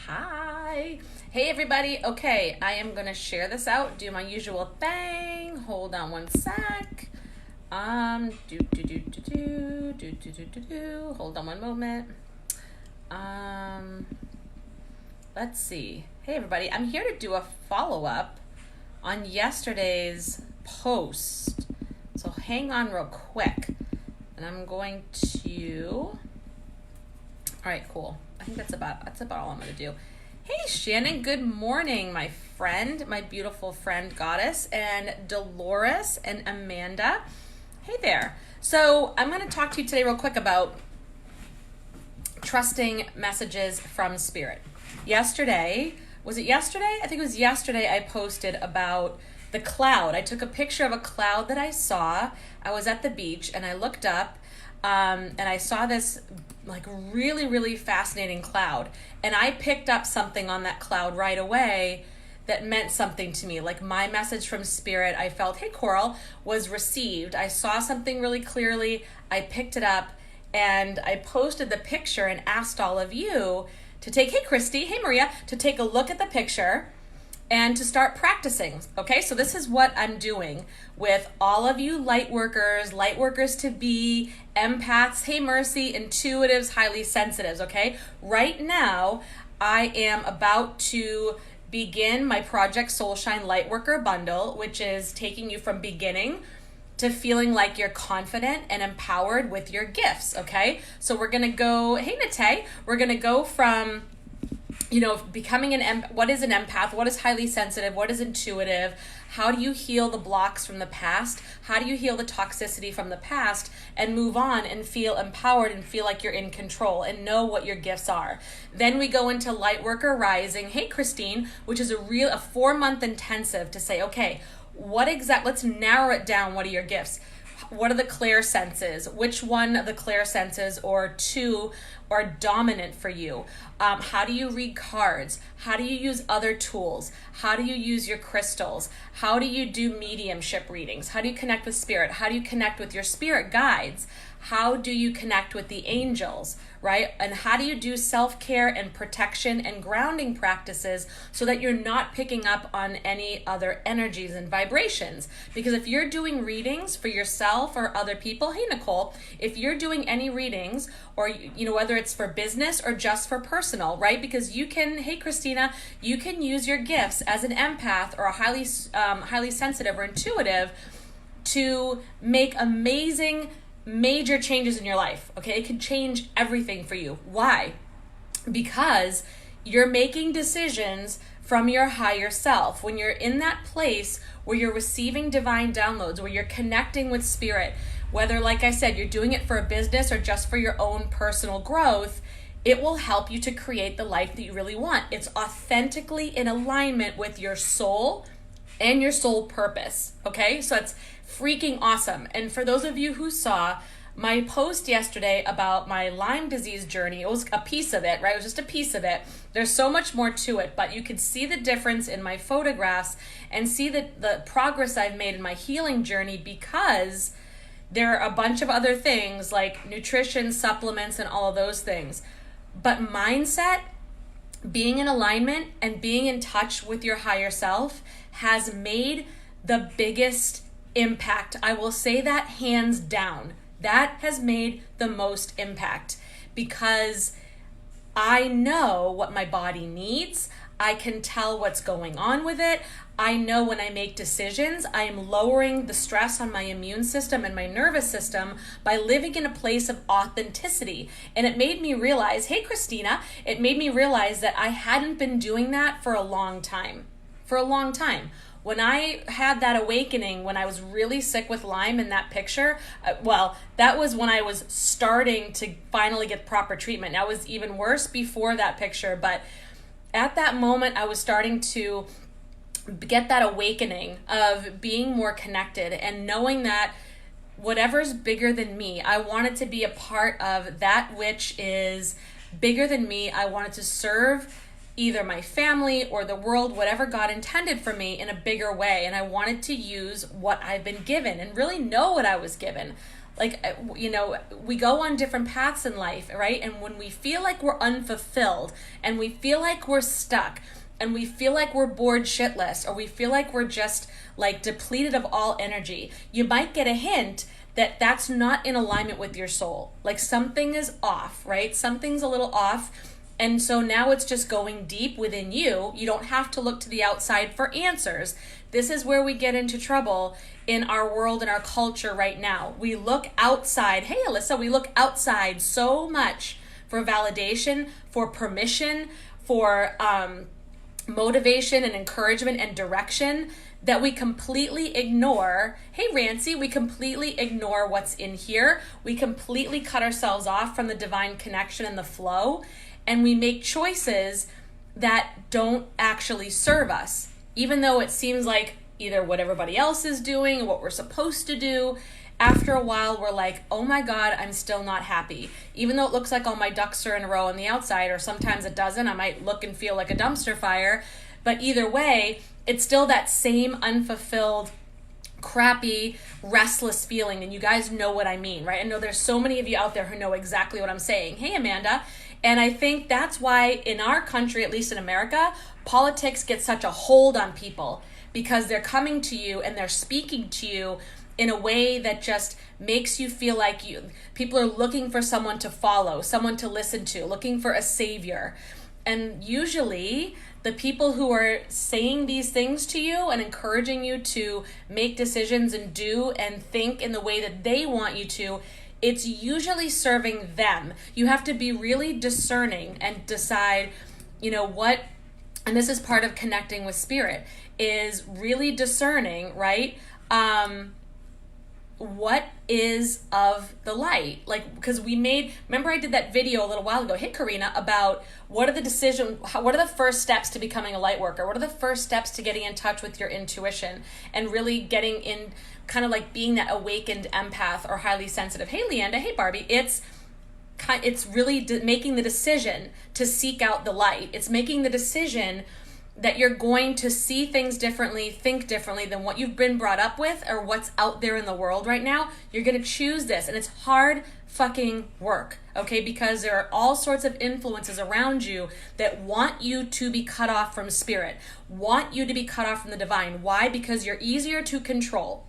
Hi. Hey everybody. Okay, I am going to share this out, do my usual thing. Hold on one sec. Hold on one moment. Let's see. Hey everybody, I'm here to do a follow-up on yesterday's post. So hang on real quick. And I'm going to... All right, cool. I think that's about all I'm going to do. Hey, Shannon, good morning, my friend, my beautiful friend, Goddess, and Dolores and Amanda. Hey there. So I'm going to talk to you today real quick about trusting messages from Spirit. Was it yesterday? I think it was yesterday I posted about the cloud. I took a picture of a cloud that I saw. I was at the beach and I looked up and I saw this like really, really fascinating cloud. And I picked up something on that cloud right away that meant something to me. Like my message from Spirit, I felt, hey, Coral, was received. I saw something really clearly. I picked it up and I posted the picture and asked all of you to take, hey, Christy, hey, Maria, to take a look at the picture and to start practicing. Okay, so this is what I'm doing with all of you light workers to be, empaths, hey Mercy, intuitives, highly sensitives, okay? Right now, I am about to begin my Project Soulshine Lightworker Bundle, which is taking you from beginning to feeling like you're confident and empowered with your gifts, okay? So we're gonna go, hey Nate, we're gonna go from becoming what is an empath, what is highly sensitive, what is intuitive, how do you heal the blocks from the past, how do you heal the toxicity from the past and move on and feel empowered and feel like you're in control and know what your gifts are. Then we go into Lightworker Rising, hey Christine, which is a 4-month intensive to say, okay, let's narrow it down, what are your gifts? What are the clear senses? Which one of the clear senses or two are dominant for you? How do you read cards? How do you use other tools? How do you use your crystals? How do you do mediumship readings? How do you connect with spirit? How do you connect with your spirit guides? How do you connect with the angels, right? And how do you do self-care and protection and grounding practices so that you're not picking up on any other energies and vibrations? Because if you're doing readings for yourself or other people, hey Nicole, if you're doing any readings or whether it's for business or just for personal, right? Because you can, hey Christina, you can use your gifts as an empath or a highly sensitive or intuitive to make amazing major changes in your life, okay? It can change everything for you. Why? Because you're making decisions from your higher self. When you're in that place where you're receiving divine downloads, where you're connecting with spirit, whether, like I said, you're doing it for a business or just for your own personal growth, it will help you to create the life that you really want. It's authentically in alignment with your soul and your soul purpose, okay? So it's freaking awesome. And for those of you who saw my post yesterday about my Lyme disease journey, it was a piece of it, right? It was just a piece of it. There's so much more to it, but you could see the difference in my photographs and see the progress I've made in my healing journey because there are a bunch of other things like nutrition, supplements, and all of those things. But mindset, being in alignment and being in touch with your higher self has made the biggest impact. I will say that hands down. That has made the most impact because I know what my body needs. I can tell what's going on with it. I know when I make decisions, I am lowering the stress on my immune system and my nervous system by living in a place of authenticity. And it made me realize, hey, Christina, it made me realize that I hadn't been doing that for a long time. When I had that awakening, when I was really sick with Lyme in that picture, that was when I was starting to finally get proper treatment. Now, it was even worse before that picture, but at that moment, I was starting to get that awakening of being more connected and knowing that whatever's bigger than me, I wanted to be a part of that which is bigger than me. I wanted to serve either my family or the world, whatever God intended for me in a bigger way. And I wanted to use what I've been given and really know what I was given. Like, we go on different paths in life, right? And when we feel like we're unfulfilled and we feel like we're stuck and we feel like we're bored shitless, or we feel like we're just like depleted of all energy, you might get a hint that that's not in alignment with your soul. Like something is off, right? Something's a little off. And so now it's just going deep within you. You don't have to look to the outside for answers. This is where we get into trouble in our world and our culture right now. We look outside. Hey, Alyssa, we look outside so much for validation, for permission, for motivation and encouragement and direction, that we completely ignore. Hey, Rancy, we completely ignore what's in here. We completely cut ourselves off from the divine connection and the flow. And we make choices that don't actually serve us, even though it seems like either what everybody else is doing or what we're supposed to do. After a while, we're like, oh my God, I'm still not happy. Even though it looks like all my ducks are in a row on the outside, or sometimes it doesn't. I might look and feel like a dumpster fire. But either way, it's still that same unfulfilled, crappy, restless feeling. And you guys know what I mean, right? I know there's so many of you out there who know exactly what I'm saying. Hey, Amanda. And I think that's why in our country, at least in America, politics gets such a hold on people, because they're coming to you and they're speaking to you in a way that just makes you feel like people are looking for someone to follow, someone to listen to, looking for a savior. And usually the people who are saying these things to you and encouraging you to make decisions and do and think in the way that they want you to, it's usually serving them. You have to be really discerning and decide, what, and this is part of connecting with spirit, is really discerning, right? What is of the light? Like, because remember I did that video a little while ago, hey Karina, about what are the first steps to becoming a light worker? What are the first steps to getting in touch with your intuition and really getting in, kind of like being that awakened empath or highly sensitive? Hey Leanda, hey Barbie, it's really making the decision to seek out the light. It's making the decision that you're going to see things differently, think differently than what you've been brought up with or what's out there in the world right now. You're going to choose this, and it's hard fucking work, okay? Because there are all sorts of influences around you that want you to be cut off from spirit, want you to be cut off from the divine. Why? Because you're easier to control.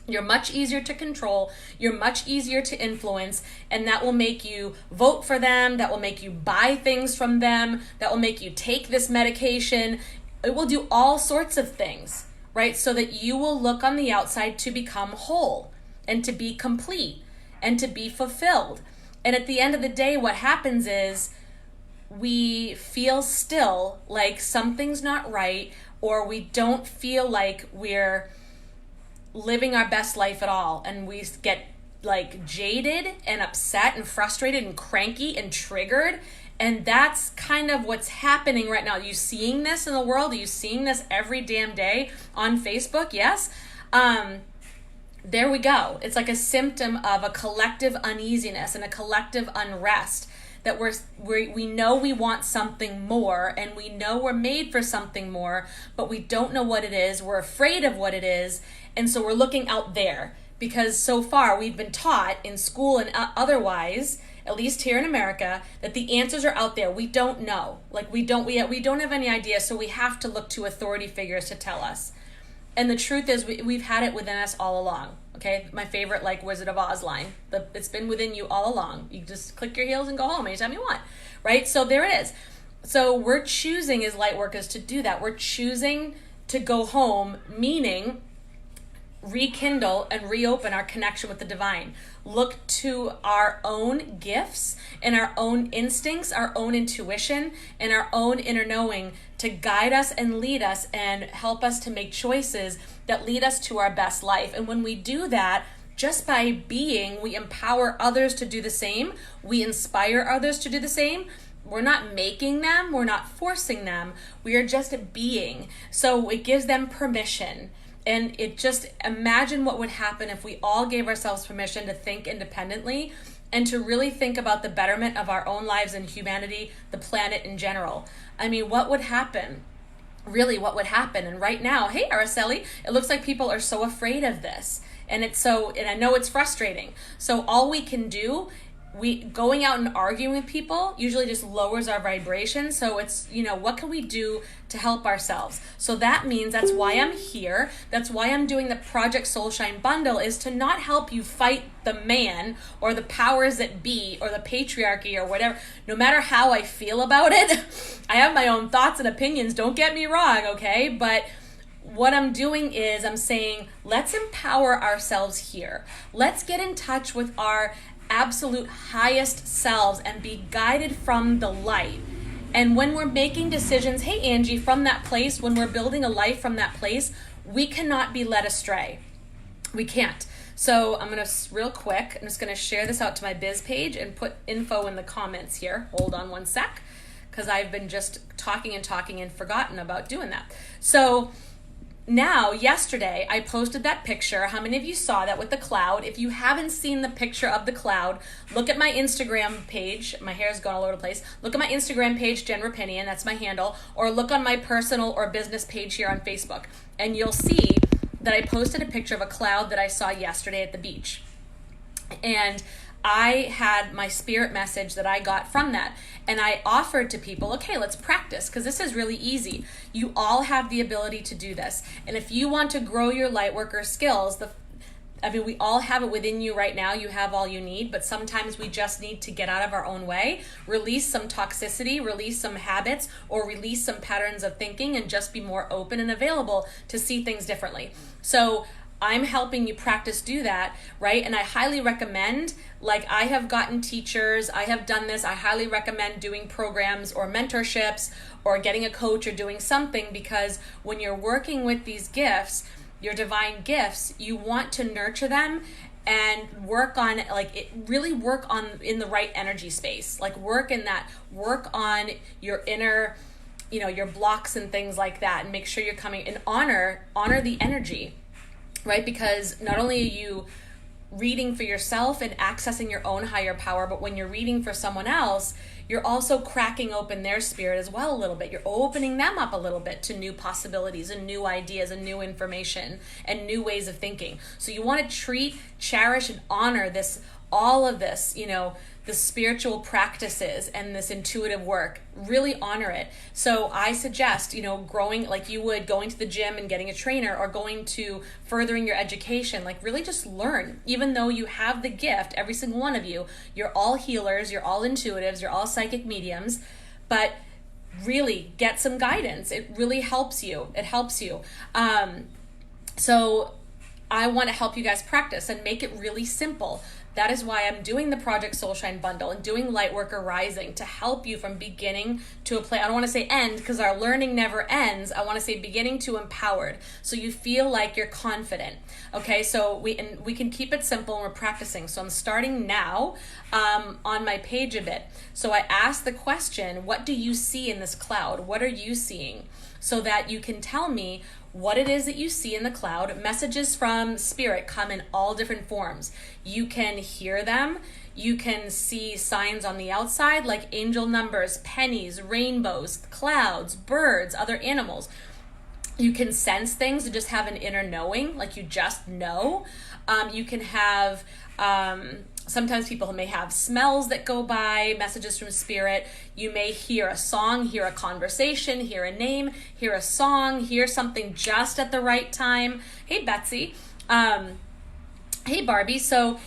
You're much easier to control, you're much easier to influence, and that will make you vote for them, that will make you buy things from them, that will make you take this medication. It will do all sorts of things, right? So that you will look on the outside to become whole and to be complete and to be fulfilled. And at the end of the day, what happens is we feel still like something's not right, or we don't feel like we're living our best life at all, and we get like jaded and upset and frustrated and cranky and triggered. And that's kind of what's happening right now. Are you seeing this in the world? Are you seeing this every damn day on Facebook? Yes. There we go. It's like a symptom of a collective uneasiness and a collective unrest, that we know we want something more, and we know we're made for something more, but we don't know what it is. We're afraid of what it is. And so we're looking out there, because so far we've been taught in school and otherwise, at least here in America, that the answers are out there. We don't know. Like we don't have any idea. So we have to look to authority figures to tell us. And the truth is we've had it within us all along. Okay, my favorite like Wizard of Oz line. It's been within you all along. You just click your heels and go home anytime you want, right? So there it is. So we're choosing as light workers to do that. We're choosing to go home, meaning rekindle and reopen our connection with the divine. Look to our own gifts and our own instincts, our own intuition, and our own inner knowing to guide us and lead us and help us to make choices that lead us to our best life. And when we do that, just by being, we empower others to do the same. We inspire others to do the same. We're not making them. We're not forcing them. We are just being. So it gives them permission. And it just, imagine what would happen if we all gave ourselves permission to think independently and to really think about the betterment of our own lives and humanity, the planet in general. I mean, what would happen? Really, what would happen? And right now, hey, Araceli, it looks like people are so afraid of this. And I know it's frustrating. So all we can do, going out and arguing with people usually just lowers our vibration. So it's, what can we do to help ourselves? So that means that's why I'm here. That's why I'm doing the Project Soulshine bundle, is to not help you fight the man or the powers that be or the patriarchy or whatever. No matter how I feel about it, I have my own thoughts and opinions. Don't get me wrong, okay? But what I'm doing is I'm saying, let's empower ourselves here. Let's get in touch with our absolute highest selves and be guided from the light. And when we're making decisions, hey Angie, from that place, when we're building a life from that place, we cannot be led astray. We can't. So I'm going to, real quick, I'm just going to share this out to my biz page and put info in the comments here. Hold on one sec, because I've been just talking and forgotten about doing that. So now, yesterday, I posted that picture. How many of you saw that with the cloud? If you haven't seen the picture of the cloud, look at my Instagram page. My hair's gone all over the place. Look at my Instagram page, Jen Rapinian, that's my handle, or look on my personal or business page here on Facebook, and you'll see that I posted a picture of a cloud that I saw yesterday at the beach. And I had my spirit message that I got from that. And I offered to people, okay, let's practice, because this is really easy. You all have the ability to do this. And if you want to grow your lightworker skills, we all have it within you right now. You have all you need, but sometimes we just need to get out of our own way, release some toxicity, release some habits, or release some patterns of thinking, and just be more open and available to see things differently. So I'm helping you practice do that, right? And I highly recommend, like I have gotten teachers, I have done this, I highly recommend doing programs or mentorships or getting a coach or doing something, because when you're working with these gifts, your divine gifts, you want to nurture them and work on in the right energy space. Like work on your inner, your blocks and things like that, and make sure you're coming and honor the energy. Right? Because not only are you reading for yourself and accessing your own higher power, but when you're reading for someone else, you're also cracking open their spirit as well a little bit. You're opening them up a little bit to new possibilities and new ideas and new information and new ways of thinking. So you want to treat, cherish, and honor all of this, the spiritual practices and this intuitive work. Really honor it. So I suggest, growing like you would, going to the gym and getting a trainer, or going to furthering your education, like really just learn. Even though you have the gift, every single one of you, you're all healers, you're all intuitives, you're all psychic mediums, but really get some guidance. It really helps you. It helps you. So I want to help you guys practice and make it really simple. That is why I'm doing the Project Soulshine bundle and doing Lightworker Rising, to help you from beginning to a place. I don't want to say end, because our learning never ends. I want to say beginning to empowered, so you feel like you're confident. Okay, so we can keep it simple, and we're practicing. So I'm starting now on my page a bit. So I asked the question, what do you see in this cloud? What are you seeing? So that you can tell me what it is that you see in the cloud. Messages from spirit come in all different forms. You can hear them. You can see signs on the outside, like angel numbers, pennies, rainbows, clouds, birds, other animals. You can sense things and just have an inner knowing, like you just know. You can have, sometimes people may have smells that go by, messages from spirit. You may hear a song, hear a conversation, hear a name, hear a song, hear something just at the right time. Hey, Betsy. Hey, Barbie. So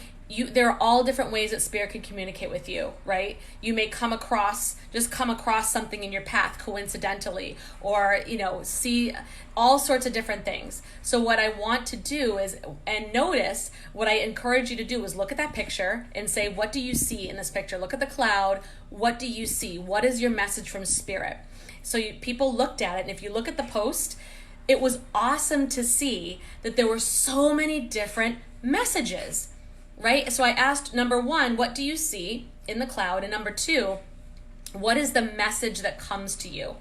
there are all different ways that spirit can communicate with you, right? You may come across something in your path coincidentally, or, see all sorts of different things. So what I want to do is, and notice, what I encourage you to do is look at that picture and say, what do you see in this picture? Look at the cloud. What do you see? What is your message from spirit? So people looked at it, and if you look at the post, it was awesome to see that there were so many different messages. Right? So I asked, number one, what do you see in the cloud? And number two, what is the message that comes to you?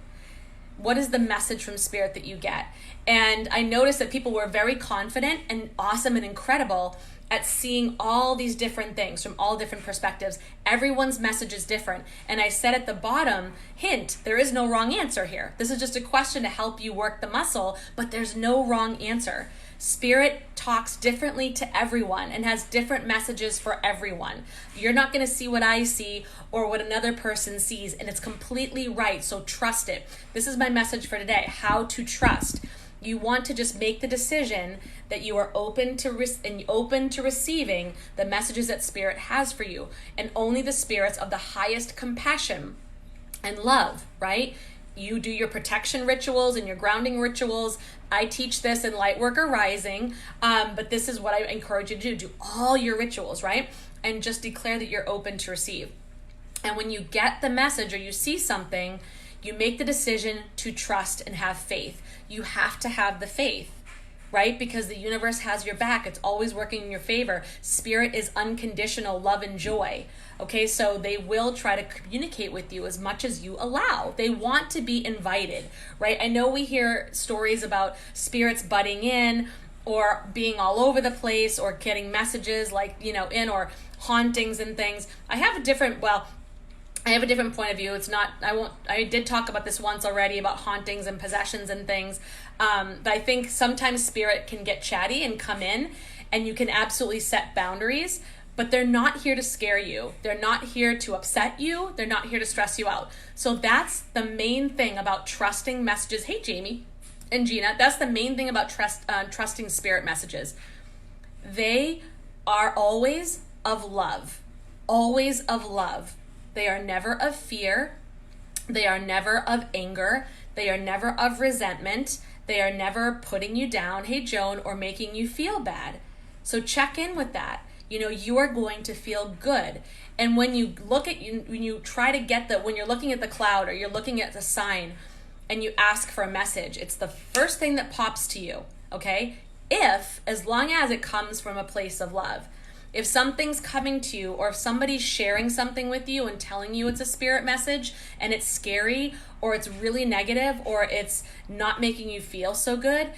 What is the message from spirit that you get? And I noticed that people were very confident and awesome and incredible at seeing all these different things from all different perspectives. Everyone's message is different. And I said at the bottom, hint, there is no wrong answer here. This is just a question to help you work the muscle, but there's no wrong answer. Spirit talks differently to everyone and has different messages for everyone. You're not going to see what I see or what another person sees, and it's completely right. So trust it. This is my message for today, how to trust. You want to just make the decision that you are open to receiving the messages that Spirit has for you, and only the spirits of the highest compassion and love, right? You do your protection rituals and your grounding rituals. I teach this in Lightworker Rising, but this is what I encourage you to do. Do all your rituals, right? And just declare that you're open to receive. And when you get the message or you see something, you make the decision to trust and have faith. You have to have the faith, right? Because the universe has your back. It's always working in your favor. Spirit is unconditional love and joy. Okay, so they will try to communicate with you as much as you allow. They want to be invited, right? I know we hear stories about spirits butting in or being all over the place or getting messages like, or hauntings and things. I have a different point of view. I did talk about this once already about hauntings and possessions and things. But I think sometimes spirit can get chatty and come in, and you can absolutely set boundaries, but they're not here to scare you. They're not here to upset you. They're not here to stress you out. So that's the main thing about trusting messages. Hey, Jamie and Gina, that's the main thing about trusting spirit messages. They are always of love, always of love. They are never of fear. They are never of anger. They are never of resentment. They are never putting you down, hey Joan, or making you feel bad. So check in with that. You are going to feel good. And when you look at when you're looking at the cloud or you're looking at the sign and you ask for a message, it's the first thing that pops to you, okay? As long as it comes from a place of love. If something's coming to you or if somebody's sharing something with you and telling you it's a spirit message and it's scary or it's really negative or it's not making you feel so good,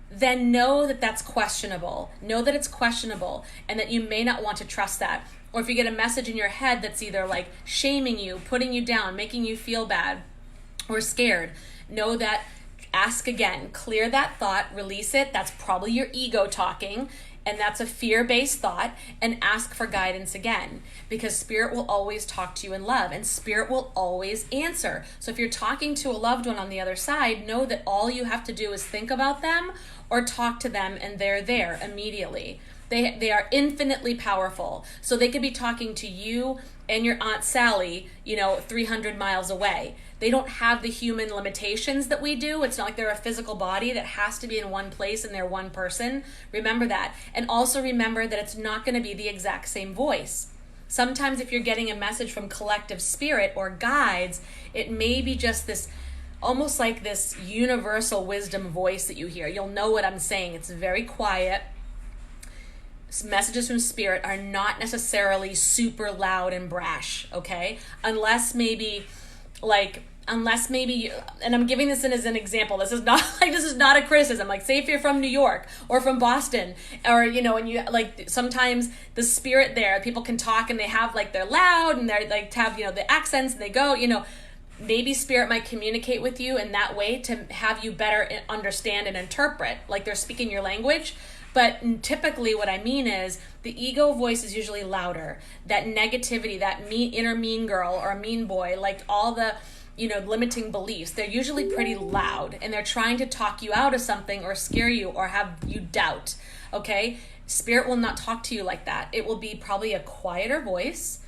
then know that that's questionable. Know that it's questionable and that you may not want to trust that. Or if you get a message in your head that's either like shaming you, putting you down, making you feel bad or scared, know that, ask again, clear that thought, release it. That's probably your ego talking. And that's a fear-based thought, and ask for guidance again, because spirit will always talk to you in love and spirit will always answer. So if you're talking to a loved one on the other side, know that all you have to do is think about them or talk to them and they're there immediately. They are infinitely powerful. So they could be talking to you and your Aunt Sally, 300 miles away. They don't have the human limitations that we do. It's not like they're a physical body that has to be in one place and they're one person. Remember that. And also remember that it's not going to be the exact same voice. Sometimes if you're getting a message from collective spirit or guides, it may be just this, almost like this universal wisdom voice that you hear. You'll know what I'm saying. It's very quiet. Messages from spirit are not necessarily super loud and brash, okay? Unless maybe, and I'm giving this in as an example. This is not a criticism. Like, say if you're from New York or from Boston, or and you sometimes the spirit there, people can talk and they have they're loud and they're have the accents and they go, maybe spirit might communicate with you in that way to have you better understand and interpret, like they're speaking your language. But typically what I mean is the ego voice is usually louder. That negativity, that inner mean girl or mean boy, all the limiting beliefs, they're usually pretty loud and they're trying to talk you out of something or scare you or have you doubt, okay? Spirit will not talk to you like that. It will be probably a quieter voice.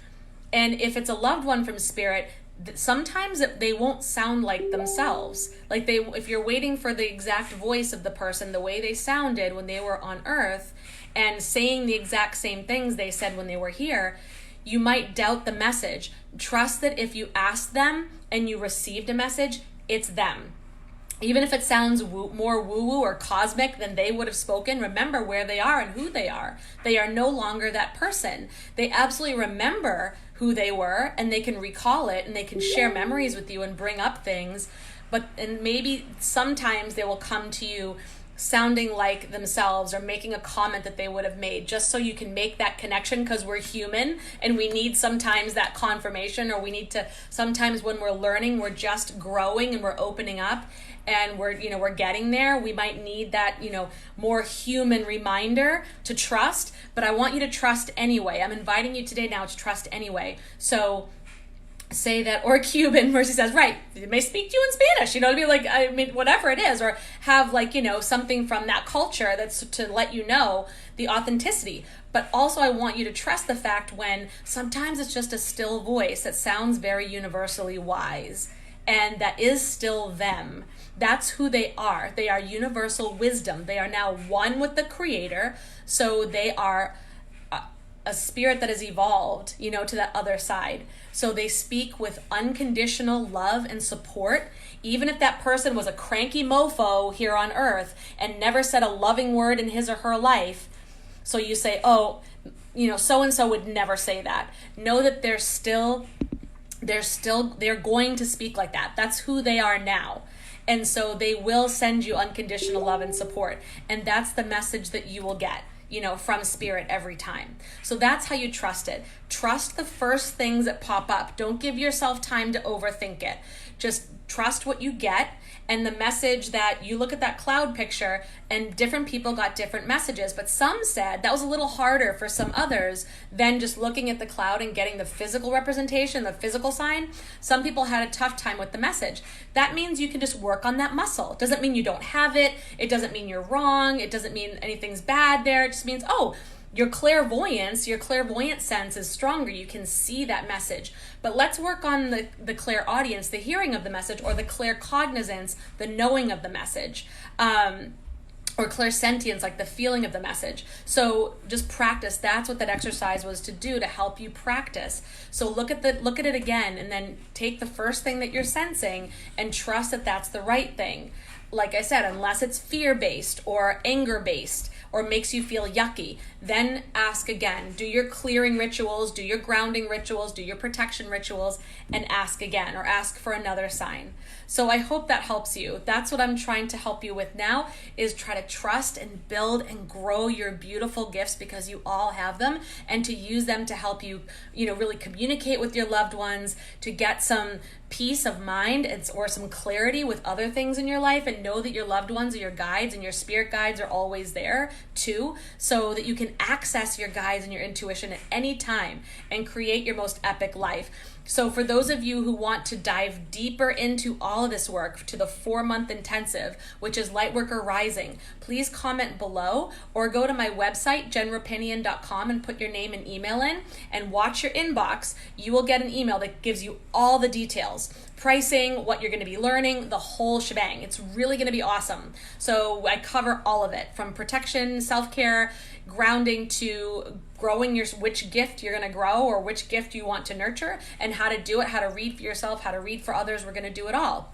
And if it's a loved one from spirit, sometimes they won't sound like themselves. If you're waiting for the exact voice of the person, the way they sounded when they were on Earth and saying the exact same things they said when they were here, you might doubt the message. Trust that if you asked them and you received a message, it's them. Even if it sounds more woo-woo or cosmic than they would have spoken, remember where they are and who they are. They are no longer that person. They absolutely remember who they were and they can recall it and they can share memories with you and bring up things. And maybe sometimes they will come to you sounding like themselves or making a comment that they would have made, just so you can make that connection, because we're human and we need sometimes that confirmation, or we need to, sometimes when we're learning, we're just growing and we're opening up and we're getting there. We might need that, more human reminder to trust, but I want you to trust anyway. I'm inviting you today now to trust anyway. So say that, or Cuban, where she says, right, it may speak to you in Spanish, to be like, I mean, whatever it is, or have something from that culture that's to let you know the authenticity. But also I want you to trust the fact when sometimes it's just a still voice that sounds very universally wise, and that is still them. That's who they are. They are universal wisdom. They are now one with the Creator. So they are a spirit that has evolved, to that other side. So they speak with unconditional love and support, even if that person was a cranky mofo here on earth and never said a loving word in his or her life. So you say, oh, so-and-so would never say that. Know that they're going to speak like that. That's who they are now. And so they will send you unconditional love and support. And that's the message that you will get, from spirit every time. So that's how you trust it. Trust the first things that pop up. Don't give yourself time to overthink it. Just trust what you get. And the message that you look at that cloud picture, and different people got different messages, but some said that was a little harder for some others than just looking at the cloud and getting the physical representation, the physical sign. Some people had a tough time with the message. That means you can just work on that muscle. It doesn't mean you don't have it. It doesn't mean you're wrong. It doesn't mean anything's bad there. It just means, your clairvoyant sense is stronger. You can see that message. But let's work on the clairaudience, the hearing of the message, or the claircognizance, the knowing of the message, or clairsentience, like the feeling of the message. So just practice. That's what that exercise was to do, to help you practice. So look at it again, and then take the first thing that you're sensing and trust that that's the right thing. Like I said, unless it's fear-based or anger-based or makes you feel yucky, then ask again. Do your clearing rituals, do your grounding rituals, do your protection rituals, and ask again, or ask for another sign. So I hope that helps you. That's what I'm trying to help you with now, is try to trust and build and grow your beautiful gifts, because you all have them, and to use them to help you, really communicate with your loved ones, to get some peace of mind or some clarity with other things in your life, and know that your loved ones or your guides and your spirit guides are always there too, so that you can access your guides and your intuition at any time and create your most epic life. So for those of you who want to dive deeper into all of this work, to the 4-month intensive, which is Lightworker Rising, please comment below or go to my website, jenrapinian.com, and put your name and email in and watch your inbox. You will get an email that gives you all the details. Pricing, what you're going to be learning, the whole shebang. It's really going to be awesome. So I cover all of it, from protection, self-care, grounding, to growing which gift you're going to grow, or which gift you want to nurture, and how to do it, how to read for yourself, how to read for others. We're going to do it all.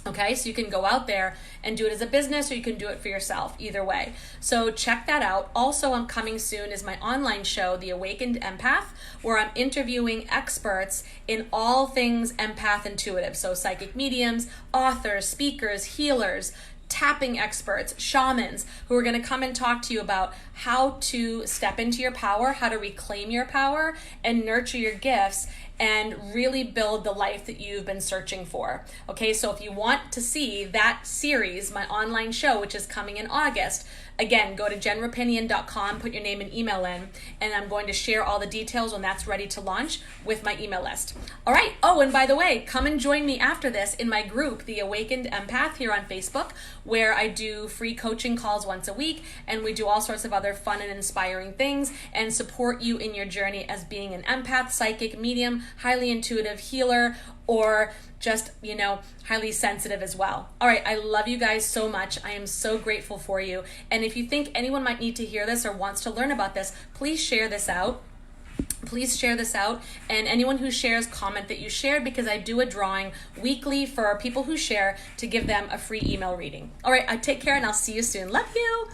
Okay, so you can go out there and do it as a business, or you can do it for yourself, either way. So check that out. Also, I'm coming soon is my online show, The Awakened Empath, where I'm interviewing experts in all things empath intuitive. So psychic mediums, authors, speakers, healers, tapping experts, shamans, who are going to come and talk to you about how to step into your power, how to reclaim your power and nurture your gifts, and really build the life that you've been searching for. Okay, so if you want to see that series, my online show, which is coming in August, again, go to jenrapinian.com, put your name and email in, and I'm going to share all the details when that's ready to launch with my email list. All right. Oh, and by the way, come and join me after this in my group, The Awakened Empath, here on Facebook, where I do free coaching calls once a week, and we do all sorts of other fun and inspiring things, and support you in your journey as being an empath, psychic, medium, highly intuitive, healer, or just, highly sensitive as well. All right, I love you guys so much. I am so grateful for you. And if you think anyone might need to hear this or wants to learn about this, please share this out. Please share this out. And anyone who shares, comment that you shared, because I do a drawing weekly for people who share to give them a free email reading. All right, take care, and I'll see you soon. Love you.